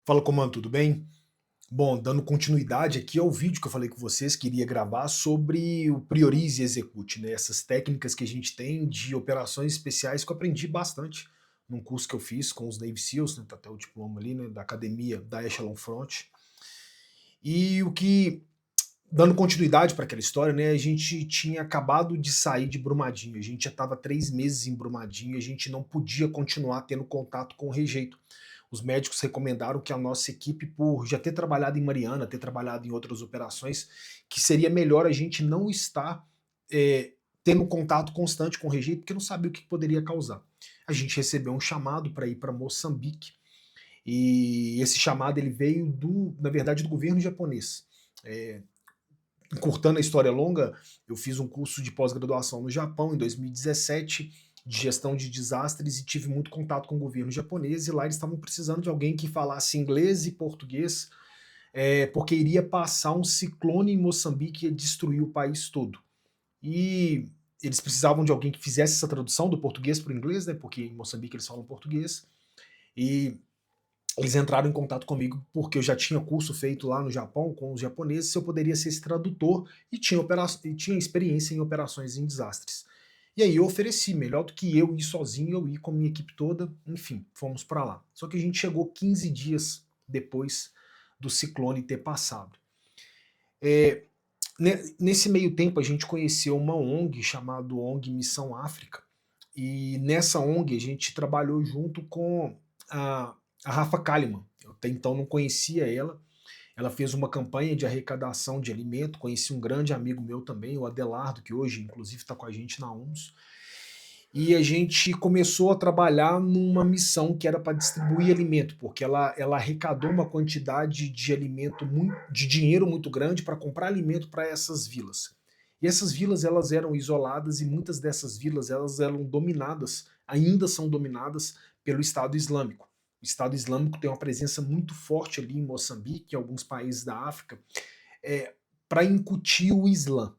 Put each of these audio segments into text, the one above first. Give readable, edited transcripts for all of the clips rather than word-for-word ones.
Fala, comando, tudo bem? Bom, dando continuidade aqui ao vídeo que eu falei com vocês que iria gravar sobre o priorize e execute, né? Essas técnicas que a gente tem de operações especiais que eu aprendi bastante num curso que eu fiz com os Navy SEALs, né? Tá até o diploma ali, né? Da academia da Echelon Front. E o que, dando continuidade para aquela história, né? A gente tinha acabado de sair de Brumadinho, a gente já estava 3 meses em Brumadinho, e a gente não podia continuar tendo contato com o rejeito. Os médicos recomendaram que a nossa equipe, por já ter trabalhado em Mariana, ter trabalhado em outras operações, que seria melhor a gente não estar tendo contato constante com o rejeito, porque não sabia o que poderia causar. A gente recebeu um chamado para ir para Moçambique, e esse chamado ele veio na verdade, do governo japonês. É, Encurtando a história longa, eu fiz um curso de pós-graduação no Japão em 2017 de gestão de desastres e tive muito contato com o governo japonês, e lá eles estavam precisando de alguém que falasse inglês e português, porque iria passar um ciclone em Moçambique e ia destruir o país todo. E eles precisavam de alguém que fizesse essa tradução do português para o inglês, né, porque em Moçambique eles falam português, e eles entraram em contato comigo porque eu já tinha curso feito lá no Japão com os japoneses, se eu poderia ser esse tradutor e tinha experiência em operações em desastres. E aí eu ofereci, melhor do que eu ir sozinho, eu ir com a minha equipe toda, enfim, fomos para lá. Só que a gente chegou 15 dias depois do ciclone ter passado. É, Nesse meio tempo a gente conheceu uma ONG chamada ONG Missão África, e nessa ONG a gente trabalhou junto com a, a Rafa Kalimann. Eu até então não conhecia ela. Ela fez uma campanha de arrecadação de alimento. Conheci um grande amigo meu também, o Adelardo, que hoje inclusive está com a gente na UNS. E a gente começou a trabalhar numa missão que era para distribuir alimento, porque ela arrecadou uma quantidade de alimento, de dinheiro muito grande para comprar alimento para essas vilas. E essas vilas elas eram isoladas, e muitas dessas vilas elas eram dominadas, ainda são dominadas pelo Estado Islâmico. O Estado Islâmico tem uma presença muito forte ali em Moçambique, em alguns países da África, para incutir o Islã.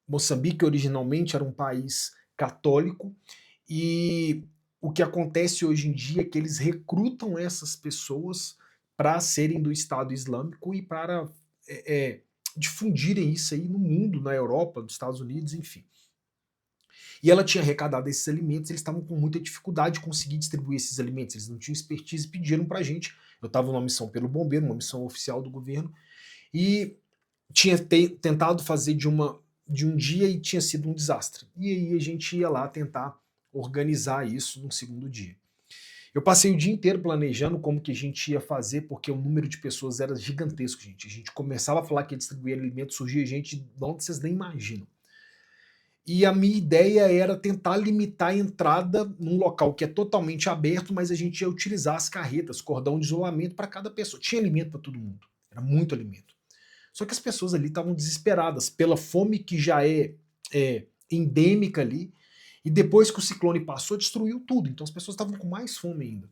Moçambique originalmente era um país católico, e o que acontece hoje em dia é que eles recrutam essas pessoas para serem do Estado Islâmico e para difundirem isso aí no mundo, na Europa, nos Estados Unidos, enfim. E ela tinha arrecadado esses alimentos, eles estavam com muita dificuldade de conseguir distribuir esses alimentos, eles não tinham expertise e pediram para a gente. Eu estava numa missão pelo bombeiro, uma missão oficial do governo, e tinha tentado fazer de um dia e tinha sido um desastre. E aí a gente ia lá tentar organizar isso no segundo dia. Eu passei o dia inteiro planejando como que a gente ia fazer, porque o número de pessoas era gigantesco, gente. A gente começava a falar que ia distribuir alimento, surgia gente de onde vocês nem imaginam. E a minha ideia era tentar limitar a entrada num local que é totalmente aberto, mas a gente ia utilizar as carretas, cordão de isolamento para cada pessoa. Tinha alimento para todo mundo, era muito alimento. Só que as pessoas ali estavam desesperadas pela fome que já é endêmica ali, e depois que o ciclone passou, destruiu tudo. Então as pessoas estavam com mais fome ainda.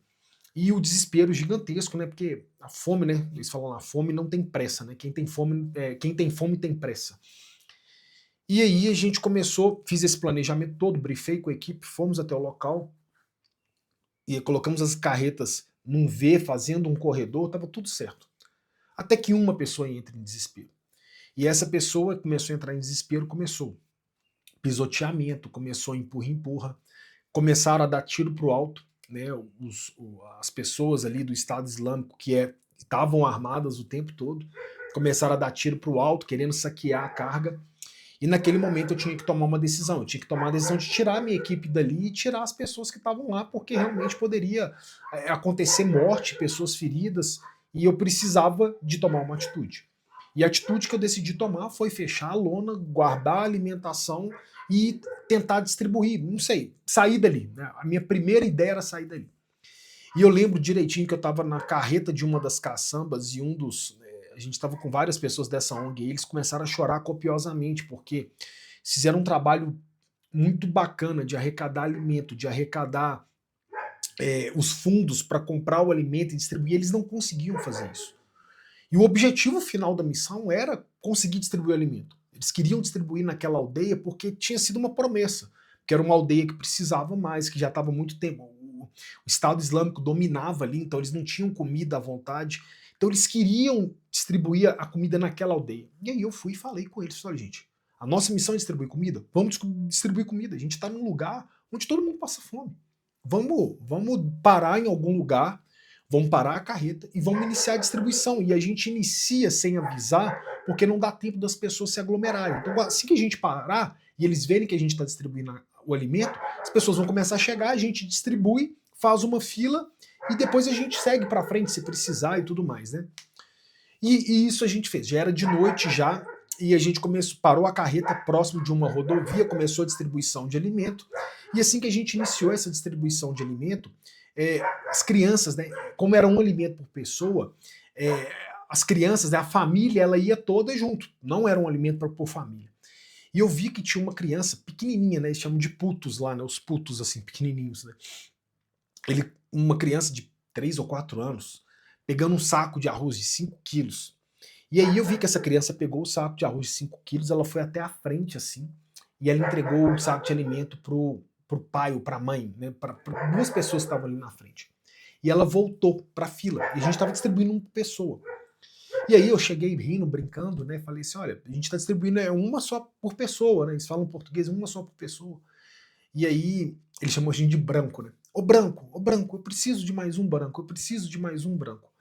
E o desespero gigantesco, né? Porque a fome, né? Eles falam, a fome não tem pressa, né? Quem tem fome tem pressa. E aí a gente começou, fiz esse planejamento todo, briefei com a equipe, fomos até o local e colocamos as carretas num V, fazendo um corredor, estava tudo certo. Até que uma pessoa entra em desespero. E essa pessoa começou a entrar em desespero, começou pisoteamento, começou empurra-empurra, começaram a dar tiro para o alto, né? As pessoas ali do Estado Islâmico que estavam armadas o tempo todo, começaram a dar tiro para o alto, querendo saquear a carga. E naquele momento eu tinha que tomar uma decisão. Eu tinha que tomar a decisão de tirar a minha equipe dali e tirar as pessoas que estavam lá, porque realmente poderia acontecer morte, pessoas feridas, e eu precisava de tomar uma atitude. E a atitude que eu decidi tomar foi fechar a lona, guardar a alimentação e tentar distribuir, não sei, sair dali. Né? A minha primeira ideia era sair dali. E eu lembro direitinho que eu estava na carreta de uma das caçambas, e a gente estava com várias pessoas dessa ONG, e eles começaram a chorar copiosamente, porque fizeram um trabalho muito bacana de arrecadar alimento, de arrecadar os fundos para comprar o alimento e distribuir. Eles não conseguiam fazer isso. E o objetivo final da missão era conseguir distribuir alimento. Eles queriam distribuir naquela aldeia porque tinha sido uma promessa, que era uma aldeia que precisava mais, que já estava há muito tempo. o Estado Islâmico dominava ali, então eles não tinham comida à vontade. Então eles queriam distribuir a comida naquela aldeia. E aí eu fui e falei com eles, olha gente, a nossa missão é distribuir comida, vamos distribuir comida. A gente está num lugar onde todo mundo passa fome. Vamos parar em algum lugar, vamos parar a carreta e vamos iniciar a distribuição. E a gente inicia sem avisar, porque não dá tempo das pessoas se aglomerarem. Então assim que a gente parar e eles verem que a gente está distribuindo o alimento, as pessoas vão começar a chegar, a gente distribui, faz uma fila e depois a gente segue para frente se precisar e tudo mais, né? E isso a gente fez. Já era de noite já e a gente parou a carreta próximo de uma rodovia, começou a distribuição de alimento. E assim que a gente iniciou essa distribuição de alimento, as crianças, né, como era um alimento por pessoa, as crianças, né, a família, ela ia toda junto. Não era um alimento por família. E eu vi que tinha uma criança pequenininha, né? Eles chamam de putos lá, né? Os putos, assim, pequenininhos, né? Uma criança de 3 ou 4 anos, pegando um saco de arroz de 5 quilos. E aí eu vi que essa criança pegou o saco de arroz de 5 quilos, ela foi até a frente, assim, e ela entregou o saco de alimento pro pai ou pra mãe, né? Pra duas pessoas que estavam ali na frente. E ela voltou pra fila. E a gente estava distribuindo uma pessoa. E aí eu cheguei rindo, brincando, né? Falei assim, olha, a gente está distribuindo uma só por pessoa, né? Eles falam português, uma só por pessoa. E aí ele chamou a gente de branco, né? Ô branco, eu preciso de mais um branco, eu preciso de mais um branco.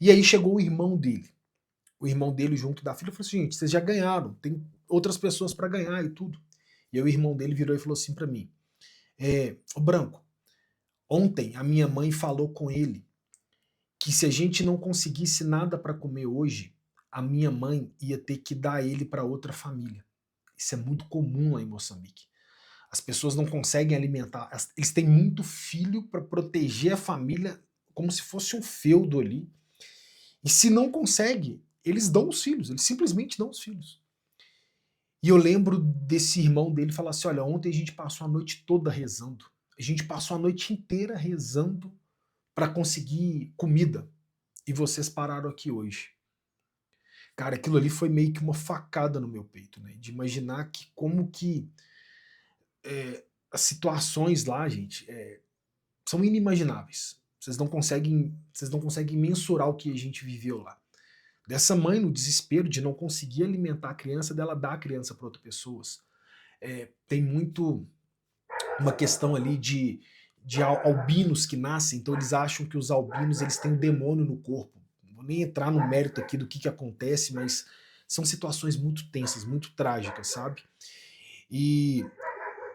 E aí chegou o irmão dele. O irmão dele junto da filha falou assim, gente, vocês já ganharam, tem outras pessoas para ganhar e tudo. E aí o irmão dele virou e falou assim para mim, ô branco, ontem a minha mãe falou com ele que se a gente não conseguisse nada para comer hoje, a minha mãe ia ter que dar ele para outra família. Isso é muito comum lá em Moçambique. As pessoas não conseguem alimentar, eles têm muito filho para proteger a família como se fosse um feudo ali. E se não consegue, eles dão os filhos, eles simplesmente dão os filhos. E eu lembro desse irmão dele falar assim, olha, ontem a gente passou a noite toda rezando. A gente passou a noite inteira rezando para conseguir comida. E vocês pararam aqui hoje. Cara, aquilo ali foi meio que uma facada no meu peito, né? De imaginar que como que as situações lá, gente, são inimagináveis. Vocês não conseguem mensurar o que a gente viveu lá. Dessa mãe no desespero de não conseguir alimentar a criança, dela dar a criança para outras pessoas. Tem muito uma questão ali de albinos que nascem, então eles acham que os albinos eles têm um demônio no corpo. Não vou nem entrar no mérito aqui do que acontece, mas são situações muito tensas, muito trágicas, sabe? E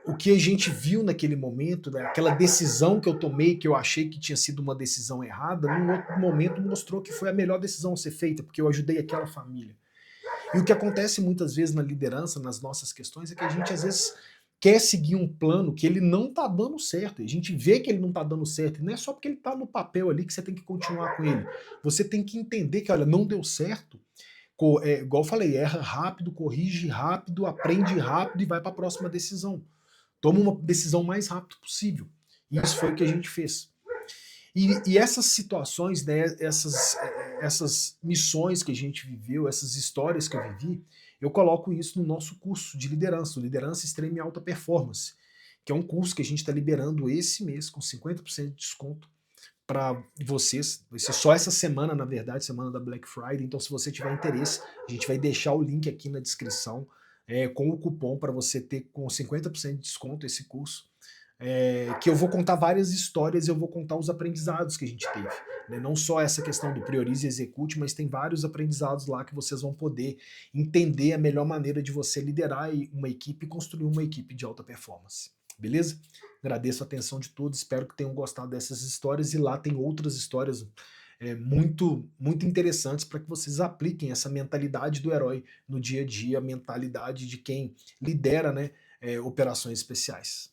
o que a gente viu naquele momento, né, aquela decisão que eu tomei, que eu achei que tinha sido uma decisão errada, num outro momento mostrou que foi a melhor decisão a ser feita, porque eu ajudei aquela família. E o que acontece muitas vezes na liderança, nas nossas questões, é que a gente às vezes quer seguir um plano que ele não está dando certo. A gente vê que ele não está dando certo, e não é só porque ele está no papel ali que você tem que continuar com ele. Você tem que entender que, olha, não deu certo, igual eu falei, erra rápido, corrige rápido, aprende rápido e vai para a próxima decisão. Toma uma decisão o mais rápido possível. E isso foi o que a gente fez. E essas situações, né, essas missões que a gente viveu, essas histórias que eu vivi, eu coloco isso no nosso curso de liderança, Liderança Extrema e Alta Performance, que é um curso que a gente está liberando esse mês com 50% de desconto para vocês. Vai ser só essa semana, na verdade, semana da Black Friday. Então, se você tiver interesse, a gente vai deixar o link aqui na descrição com o cupom para você ter com 50% de desconto esse curso. Que eu vou contar várias histórias e eu vou contar os aprendizados que a gente teve. Né? Não só essa questão do priorize e execute, mas tem vários aprendizados lá que vocês vão poder entender a melhor maneira de você liderar uma equipe e construir uma equipe de alta performance. Beleza? Agradeço a atenção de todos, espero que tenham gostado dessas histórias e lá tem outras histórias muito, muito interessantes para que vocês apliquem essa mentalidade do herói no dia a dia, a mentalidade de quem lidera, né, operações especiais.